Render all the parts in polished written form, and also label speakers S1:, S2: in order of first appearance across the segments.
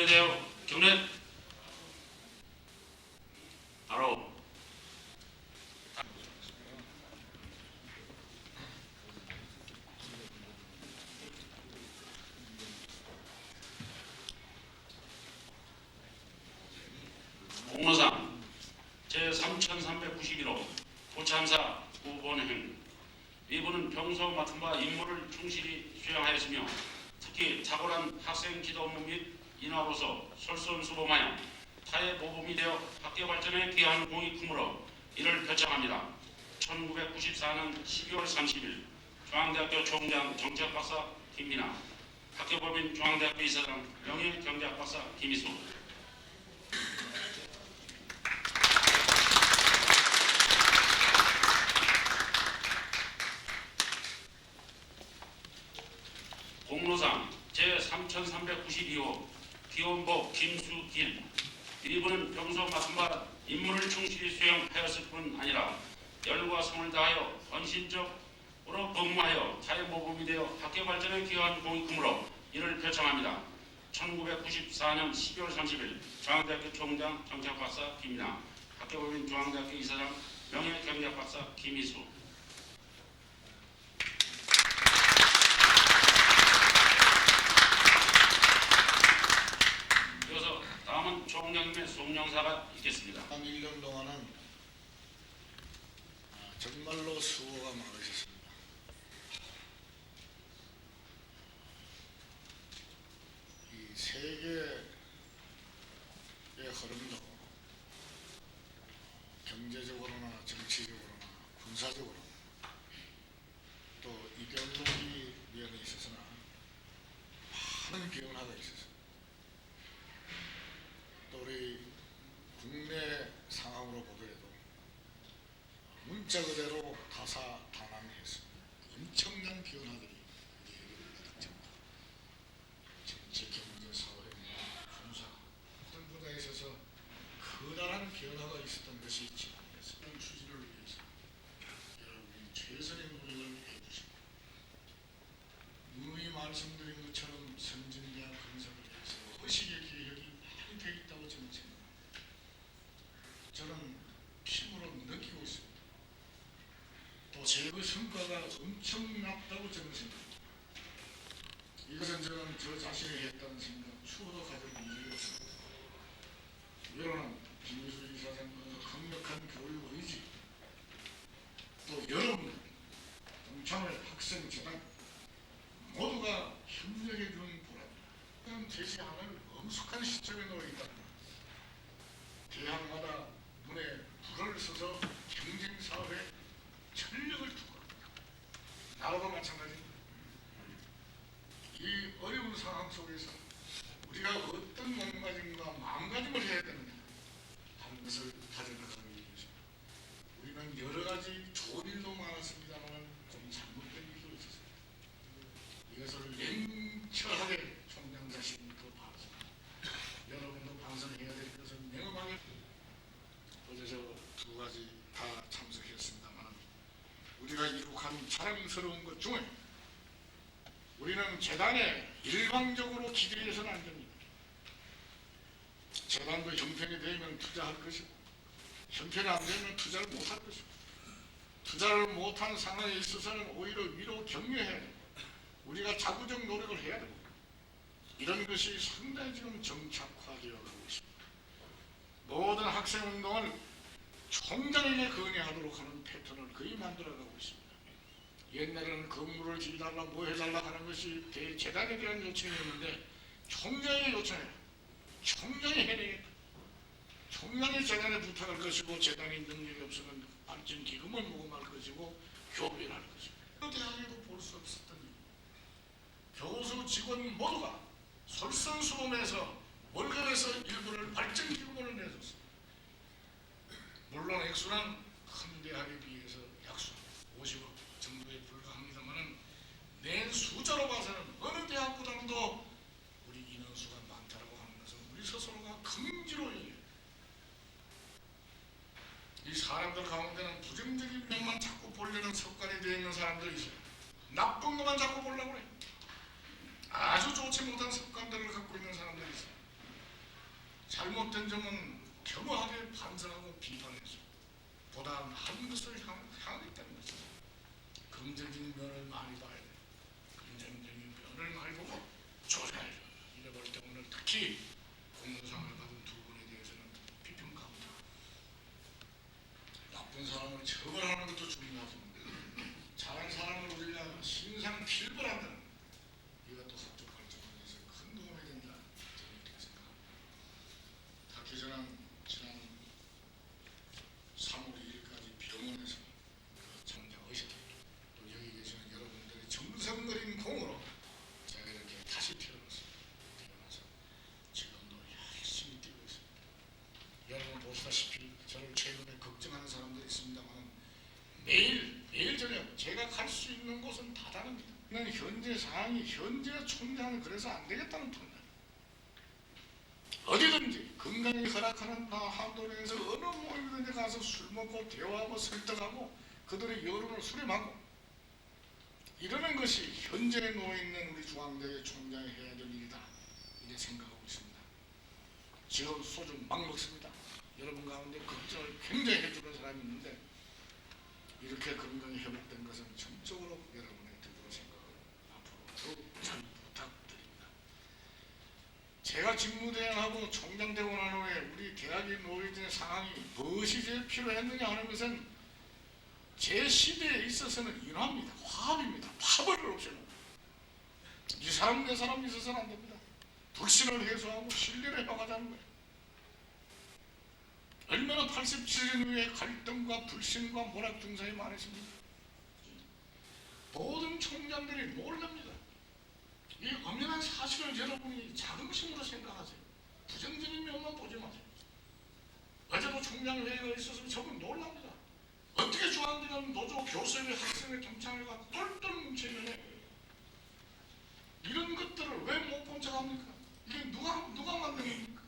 S1: 기준에 대하여 경례 바로 공로상 제3391호 부참사 후본행 이분은 평소 맡은 바 임무를 충실히 수행하였으며 특히 탁월한 학생 지도 업무 및 인하로서 솔선수범하여 타의 모범이 되어 학교 발전에 기여한 공이 크므로 이를 표창합니다. 1994년 12월 30일 중앙대학교 총장 정치학박사 김민아, 학교법인 중앙대학교 이사장 명예경제학박사 김희수. 공로상 제3392호 기원복 김수길 이분은 평소 맡은 바 임무를 충실히 수행하였을 뿐 아니라 열과 성을 다하여 헌신적으로 근무하여 타의 모범이 되어 학교 발전에 기여한 공이 크므로 이를 표창합니다. 1994년 12월 30일 중앙대학교 총장 정치학박사 김민아, 학교법인 중앙대학교 이사장 명예경제학박사 김희수. 다음은 총장님의 송영사가 있겠습니다.
S2: 1년 동안은 정말로 수고가 많으셨습니다. 이 세계의 흐름도 경제적으로나 정치적으로나 군사적으로 또 이데올로기 면에 있어서나 많은 변화가 있었습니다. 또 우리 국내 상황으로 보더라도 문자 그대로 다사다난했습니다. 엄청난 변화들이 우리에게 부닥칩니다. 정치, 경제, 사회, 군사 모든 분야에 있어서 커다란 변화가 있었던 것이 지난해서 추진을 위해서 여러분이 최선의 노력을 해주십니다. 누이 말씀드린 것처럼 선진대학 건설을 위해서 의식의 계획이 많이 되어 있다고 저는 생각합니다. 저는 피부로 느끼고 있습니다. 또 제 그 성과가 엄청났다고 저는 생각합니다. 이것은 저는 저 자신이 했다는 생각 추호도 가질 일이 없습니다. 여러분 김희수 이사장의 강력한 교육 의지 또 여러분 동참을 학생 재단 모두가 협력해 주는 보람 제시하는 엄숙한 시점에 놓여 있다. 대학마다 눈에 불을 써서 경쟁사회에 전력을 두고 나라도 마찬가지입니다. 이 어려운 상황 속에서 우리가 어떤 몸가짐과 마음가짐을 해야 되느냐 하는 것을 가져나가는 일이죠. 우리는 여러 가지 좋은 일도 많았습니다만 좀 잘못된 일도 있었습니다. 이것을 냉철하게 총장 자신부터 바랐습니다. 여러분도 반성해야 될 것은 명확하게 어제 저 두 가지 다 참석했습니다만 우리가 이룩한 자랑스러운 것 중에 우리는 재단에 일방적으로 기대해서는 안 됩니다. 재단도 형편이 되면 투자할 것이고 형편이 안 되면 투자를 못할 것이고 투자를 못한 상황에 있어서는 오히려 위로 격려해야 됩니다. 우리가 자구적 노력을 해야 됩니다. 이런 것이 상당히 지금 정착화되어 가고 있습니다. 모든 학생운동을 총장에게 건의하도록 하는 패턴을 거의 만들어가고 있습니다. 옛날에는 건물을 지어달라 뭐 해달라 하는 것이 재단에 대한 요청이었는데 총장이 요청해요. 총장이 해내겠다. 총장이 재단에 부탁할 것이고 재단이 능력이 없으면 발전 기금을 모금할 것이고 교비를 할 것입니다. 대학에도 볼 수 없었던 일. 교수 직원 모두가 솔선수범해서 월급에서 일부를 발전 기금으로 내줬습니다. 물론 액수는 큰 대학에 비해서 약수 50억 정도에 불과합니다만 낸 숫자로 봐서는 어느 대학보다도 우리 인원수가 많다고 하는 것은 우리 스스로가 긍지로 얘기해요. 이 사람들 가운데는 부정적인 면만 자꾸 보려는 습관이 되어 있는 사람들이 있어요. 나쁜 것만 자꾸 보려고 그래요. 아주 좋지 못한 습관들을 갖고 있는 사람들이 있어요. 잘못된 점은 겸허하게 반성하고 비판해서 보다 나은 것을 향하겠다는 것이죠. 긍정적인 면을 많이 봐야 돼. 긍정적인 면을 많이 보고 조사해야 돼. 이래 볼 때 오늘 특히 공로상을 받은 두 분에 대해서는 비평가합니다. 나쁜 사람을 처벌하는 것도 중요하지만 잘한 사람을 우리가 신상 필벌한다는 이것도 학교 발전에 대해서 큰 도움이 된다. 저는 이렇게 생각합니다. 탁 기자는 지난 3월 2일까지 병원에서 장자 의식했고 또 여기 계시는 여러분들의 정성 어린 공으로 제가 이렇게 다시 태어나서 지금도 열심히 뛰고 있습니다. 여러분 보시다시피 저를 최근에 걱정하는 사람들이 있습니다만 매일 저녁 제가 갈 수 있는 곳은 다 다릅니다. 현재 상황이 현재 총장은 그래서 안 되겠다는 판단. 어디든지 건강이 허락하는 한도 내에서 어느 모임이든지 가서 술 먹고 대화하고 설득하고 그들의 여론을 수렴하고 이러는 것이 현재 놓여있는 우리 중앙대회 총장이 해야 될 일이다. 이렇게 생각하고 있습니다. 지금 소주 막 먹습니다. 여러분 가운데 걱정을 굉장히 해주는 사람이 있는데 이렇게 건강이 회복된 것은 전적으로 여러분의 뜻으로 생각을 앞으로 더욱 잘 부탁드립니다. 제가 직무대행하고 총장 되고 난 후에 우리 대학에 놓여진 상황이 무엇이 제일 필요했느냐 하는 것은 제 시대에 있어서는 인화입니다. 화합입니다. 파벌을 없애는 이 사람 내 사람 있어서는 안 됩니다. 불신을 해소하고 신뢰를 회복하자는 거예요. 얼마나 87년 후에 갈등과 불신과 모락증상이 많으십니까? 모든 총장들이 놀랍니다. 이 엄연한 사실을 여러분이 자긍심으로 생각하세요. 부정적인 면만 보지 마세요. 어제도 총장회의가 있었으면 저분 놀랍니다. 어떻게 중앙대는 노조 교수회 학생회 동창회가 똘똘 뭉쳐있는 이런 것들을 왜 못 본 척합니까? 이게 누가 만든 겁니까?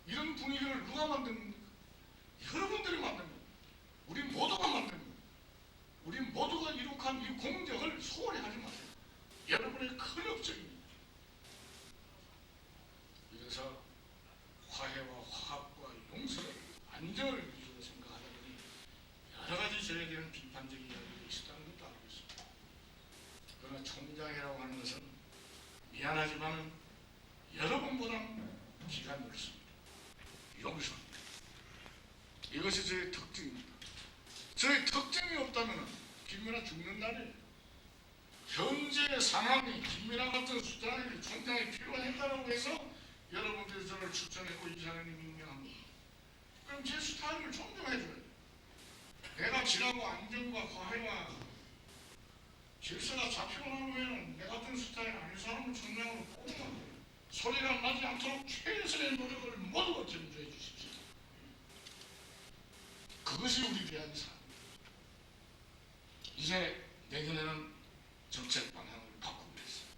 S2: 이런 분위기를 누가 만든 겁니까? 여러분들이 만든 겁니다. 우리 모두가 만든 겁니다. 우리 모두가 이룩한 이 공적을 소홀히 하지 마세요. 여러분의 큰 업적입니다. 그래서 화해와 화합과 용서를 안정을 위주로 생각하다 보니 여러 가지 저에게는 비판적인 이야기가 있었다는 것도 알고 있습니다. 그러나 총장이라고 하는 것은 미안하지만 여러분보다는 기가 넓습니다. 용서합니다. 이것이 저의 특징입니다. 저의 특징이 없다면 김민하 죽는 날이에요. 현재 상황이 김민하 같은 수장이 총장이 필요했다고 해서 여러분들이 저를 추천했고 이사장님 임명합니다. 그럼 제 스타일을 존중해줘야 돼요. 내가 지나고 안정과 화해와 질서가 잡히고 난 후에는 내 같은 스타일 아닌 사람을 총장으로 뽑으면 돼요. 소리가 나지 않도록 최선의 노력을 모두가 견주해 주십시오. 그것이 우리 대한 삶입니다. 이제 내년에는 정책 방향을 바꾸고 있습니다.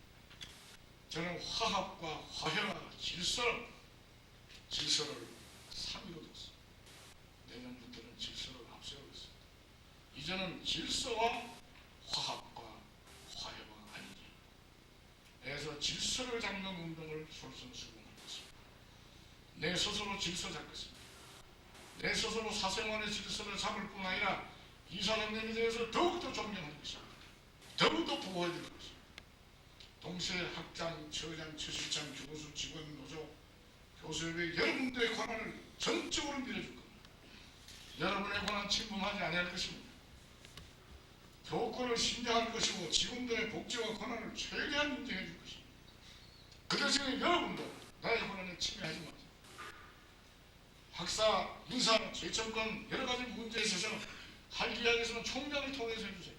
S2: 저는 화합과 화해와 질서를 3위로 뒀습니다. 내년부터는 질서를 앞세우고 있습니다. 이제는 질서와 화합과 화해와 안정, 그래서 질서를 잡는 운동을 솔선수범할 것입니다. 내 스스로 질서 잡겠습니다. 내 스스로 사생활의 질서를 잡을 뿐 아니라 이사장님에 대해서 더욱더 존경할 것입니다. 더욱더 보호해 드릴 것입니다. 동시에 학장, 처장, 처실장, 교수, 직원, 노조, 교수협의 여러분들의 권한을 전적으로 밀어줄 겁니다. 여러분의 권한 침범하지 아니할 것입니다. 교권을 신장할 것이고 직원들의 복지와 권한을 최대한 인정해 줄 것입니다. 그 대신에 여러분도 나의 권한에 침해하지 마세요. 학사, 인사, 재청권 여러 가지 문제에 있어서 할 이야기에서는 총장을 통해서 해주세요.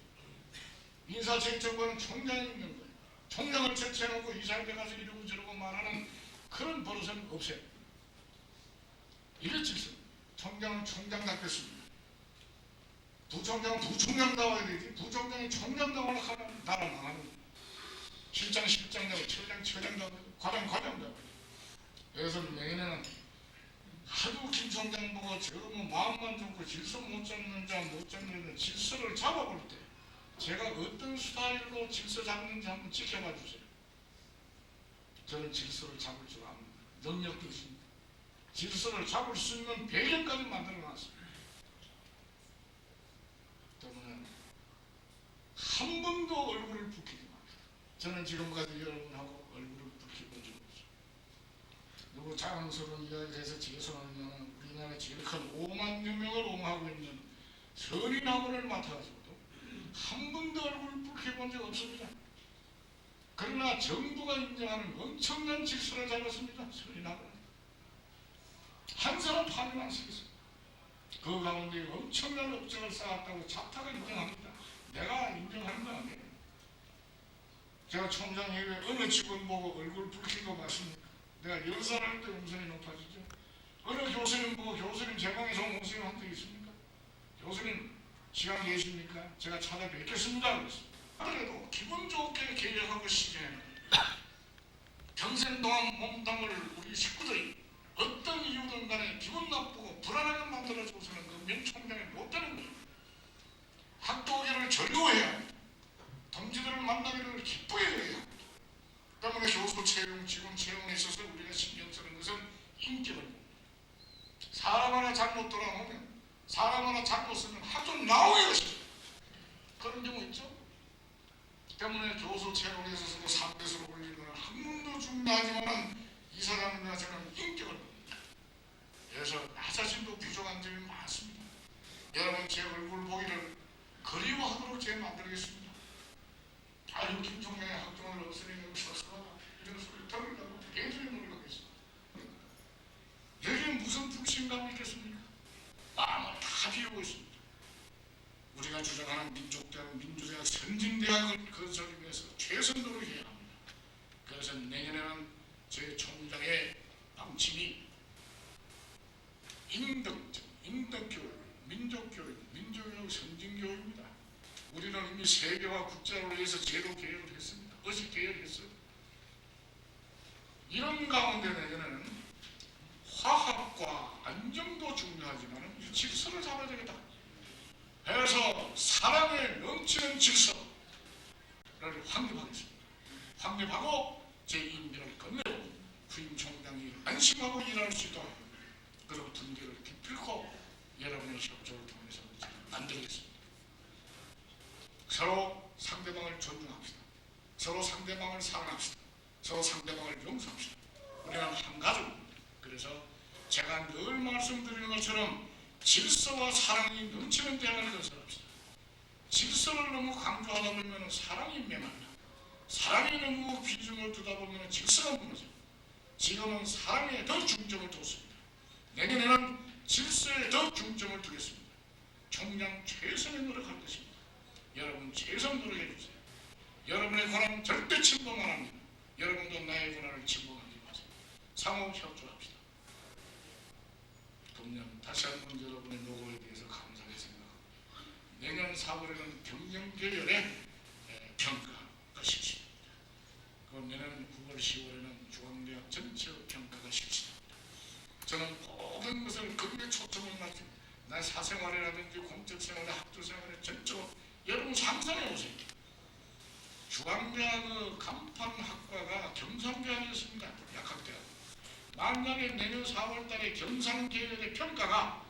S2: 인사 재청권은 총장이 있는 거예요. 총장을 제쳐놓고 이사람에 가서 이러고 저러고 말하는 그런 버릇은 없애요. 이게 질서입니다. 총장은 총장답겠습니다. 부총장은 부총장다워야 되지. 부총장이 총장다워야 하면 나라 망하는 거예요. 실장 실장다워, 처장 처장다워, 과장 과장다워. 그래서 내년에는 하도 김 총장 보고 저거 뭐 마음만 좋고 질서 못 잡는 자 못 잡는 질서를 잡아볼 때 제가 어떤 스타일로 질서 잡는지 한번 지켜봐 주세요. 저는 질서를 잡을 줄 압니다. 능력도 있습니다. 질서를 잡을 수 있는 배경까지 만들어놨습니다. 때문에 한 번도 얼굴을 붉히지 맙니다. 저는 지금까지 여러분하고 얼굴을 붉히고 적이 없습니다. 누구 자랑스러운 이야기에서 죄송하면 우리나라의 제일 큰 5만여 명을 옹호하고 있는 선인학원을 맡아가지고도 한 번도 얼굴을 붉혀본 적 없습니다. 그러나 정부가 인정하는 엄청난 질서를 잡았습니다. 선인학원 한 사람 파면 안 쓰겠습니다. 그 가운데 엄청난 업적을 쌓았다고 자타가 인정합니다. 내가 인정하는 건 아니에요. 제가 총장회의에 어느 직원 보고 얼굴 붉힌 거 맞습니까? 내가 연설할 때 음성이 높아지죠. 어느 교수님 보고 교수님 제 방에서 오세요 한 적 있습니까? 교수님 시간 계십니까? 제가 찾아뵙겠습니다 그랬습니다. 그래도 기분 좋게 계획하고 시행하는 평생 동안 몸담을 우리 식구들이 어떤 이유든 간에 기분 나쁘고 불안하게 만들어줘서는 그 명총장이 못되는 거예요. 학도계를 절거해야 합니다. 동지들을 만나기를 기쁘게 해야 합니다. 때문에 교수 채용, 직원 채용에 있어서 우리가 신경 쓰는 것은 인격을 사람 하나 잘못 돌아오면 사람 하나 잘못 쓰면 하도 나오는 것이죠. 그런 경우 있죠. 때문에 교수 채용에 있어서도 3대수로 올리는 건 학문도 중요하지만 이 사람이나 저는 인격을 봅니다. 그래서 나 자신도 부족한 점이 많습니다. 여러분 제 얼굴 보기를 그리워하도록 제가 만들겠습니다. 아유 김총장의 학종을 없으니 없어서 이런 소리 들으려고 굉장히 노력하겠습니다. 여기에 무슨 불신감이 있겠습니까? 마음을 다 비우고 있습니다. 우리가 주장하는 민족대학, 민주대학, 선진대학을 건설하기 위해서 최선 노력해야 합니다. 그래서 내년에는 제 총장의 방침이 인덕교육, 민족교육, 민족교육 선진교육입니다. 우리는 이미 세계화 국제화를 위해서 제도 개혁을 했습니다. 어제 개혁했어요. 이런 가운데 내년에는 화합과 안정도 중요하지만 이 질서를 잡아야 되겠다. 그래서 사랑에 넘치는 질서를 확립하겠습니다. 확립하고 제 임기를 끝내고 후임 총장이 안심하고 일할 수 있도록 그런 분위기를 기필코 여러분의 협조를 통해서 만들겠습니다. 서로 상대방을 존중합시다. 서로 상대방을 사랑합시다. 서로 상대방을 용서합시다. 우리는 한 가족입니다. 그래서 제가 늘 말씀드리는 것처럼 질서와 사랑이 넘치는 대학을 건설합시다. 질서를 너무 강조하다 보면 사랑이 매만다. 사랑에 너무 비중을 두다 보면 질서가 무너져요. 지금은 사랑에 더 중점을 뒀습니다. 내년에는 질서에 더 중점을 두겠습니다. 총장 최선의 노력할 것입니다. 여러분 최선 노력해 주세요. 여러분의 권한 절대 침범 안 합니다. 여러분도 나의 권한을 침범하지 마세요. 상호 협조합시다. 금년 다시 한번 여러분의 노고에 대해서 감사하게 생각합니다. 내년 4월에는 경영계열의 평가가 실시됩니다. 그럼 내년 9월, 10월에는 중앙대학 전체 평가가 실시됩니다. 저는 모든 것을 거기에 초점을 맞춥니다. 나 사생활이라든지 공적생활, 학교생활에 전적으로 여러분 상상해 보세요. 중앙대학의 간판학과가 경상대학이었습니다. 약학대학. 만약에 내년 4월달에 경상계열의 평가가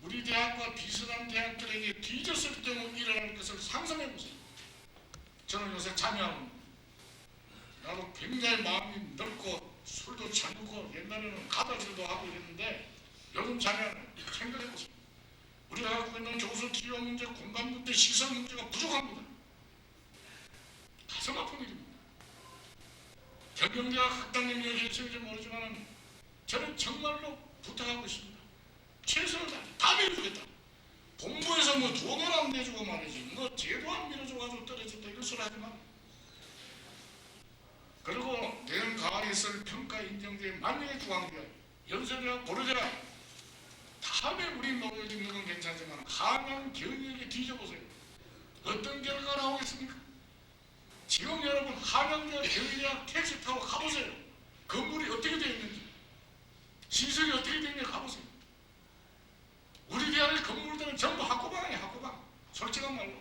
S2: 우리 대학과 비슷한 대학들에게 뒤졌을 경우 일어날 것을 상상해 보세요. 저는 요새 참여합니다. 나도 굉장히 마음이 넓고 술도 잘 먹고 옛날에는 가다질도 하고 이랬는데 요즘 참여하는 생각해 보세요. 우리가 갖고 있는 교수 기여 문제, 공간 문제, 시설 문제가 부족합니다. 가슴 아픈 일입니다. 경영대학 학당님 얘기했을지 모르지만 저는 정말로 부탁하고 있습니다. 최선을 다 밀어주겠다. 본부에서 뭐 돈을 안 내주고 말이지 뭐 제도 안 밀어줘가지고 떨어졌다 이런 소리 하지 마. 그리고 내년 가을에 있을 평가 인정제 만약에 중앙대학, 연세대학, 고려대학 다음에 우리 노력 짓는 건 괜찮지만 한양 경영에 뒤져보세요. 어떤 결과가 나오겠습니까? 지금 여러분 한양대학, 경희대학 택시 타고 가보세요. 건물이 어떻게 되어 있는지 시설이 어떻게 되어 있는지 가보세요. 우리 대학의 건물들은 전부 학고방이에요. 학고방. 솔직한 말로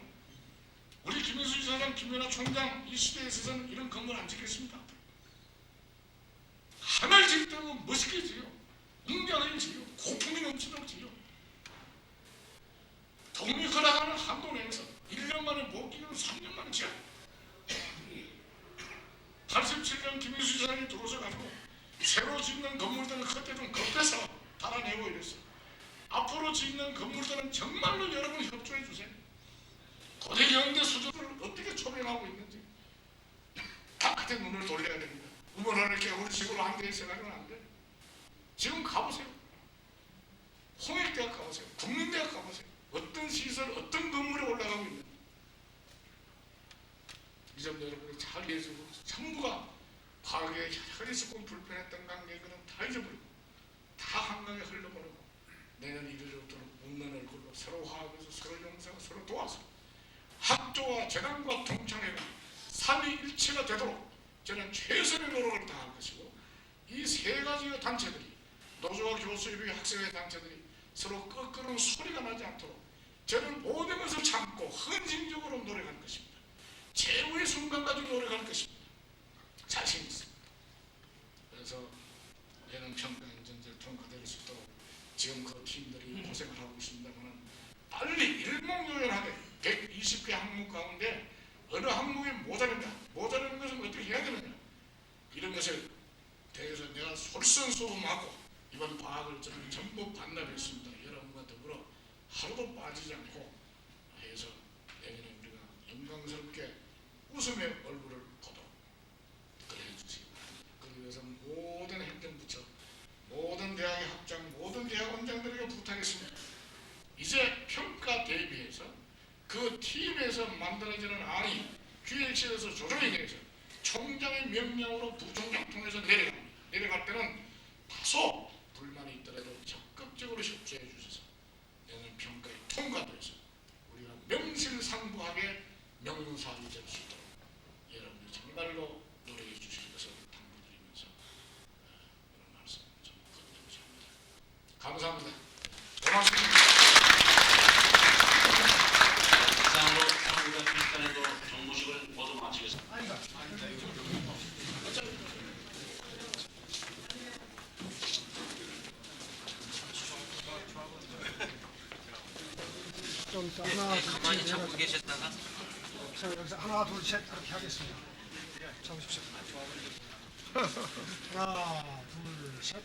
S2: 우리 김인수 지사장, 김연아 총장 이 시대에 있어서는 이런 건물 안 짓겠습니다. 하나를 짓다고 멋있게 지요. 웅장하게 수직으로 짓는 건물들은 정말로 여러분 협조해 주세요. 고대 현대 수준을 어떻게 초빙하고 있는지 바깥에 눈을 돌려야 됩니다. 우물하는 이렇게 우리 집으로 한 개 있어가지고는 안 돼. 지금 가보세요. 홍익대학 가보세요. 국민대학 가보세요. 어떤 시설, 어떤 건물에 올라가고 있는지. 이 점 여러분이 잘 이해해주고 전부가 과거에 여러 조금 불편했던 관계들은 다 잊어버리고 다 한강에 흘러보내고 내년 1월부터는 웃는 얼굴로 서로 화합해서 서로 용서하고 서로 도와서 학교와 재단과 동창회가 삼위일체가 되도록 저는 최선의 노력을 다할 것이고 이 세 가지 단체들이 노조와 교수협의 학생회 단체들이 서로 끄끄러운 소리가 나지 않도록 저는 모든 것을 참고 헌신적으로 노력할 것입니다. 최후의 순간까지 노력할 것입니다. 자신 있습니다. 그래서 예능 평가 인정제를 통과될 수 있도록 지금 그 팀들이 고생을 하고 있습니다만 빨리 일목요연하게 120개 항목 가운데 어느 항목이 모자른다. 모자르는 것은 어떻게 해야 되느냐. 이런 것을 대해서 내가 솔선수범하고 이번 과학을 저는 전부 반납했습니다. 여러분과 더불어 하루도 빠지지 않고 해서 내년에 우리가 영광스럽게 웃음의 얼굴을 보도록 그래 주시기 바랍니다. 그러기 위해서 모든 행정부처, 모든 대학의 학장, 모든 대학 원장들에게 부탁했습니다. 이제 평가 대비해서 그 팀에서 만들어지는 안이 기획실에서 조정이 돼서 총장의 명령으로 부총장 통해서 내려갑니다. 내려갈 때는 다소 불만이 있더라도 적극적으로 협조해 주셔서 내년 평가에 통과돼서 우리가 명실상부하게 명사이 될 수 있도록 여러분이 정말로 노력해 주실 것을 당부드리면서 오늘 말씀 좀 건네고자 합니다. 감사합니다. 고맙습니다.
S1: 이상으로 상부가 비슷한에도 정무식을 모두 마치겠습니다.
S3: 좀 이따 하나, 둘,
S4: 가만히
S3: 셋
S4: 잡고
S3: 해가지고.
S4: 계셨다가
S3: 자, 여기서 하나, 둘, 셋 이렇게 하겠습니다. 잡으십시오. 하나, 둘, 셋.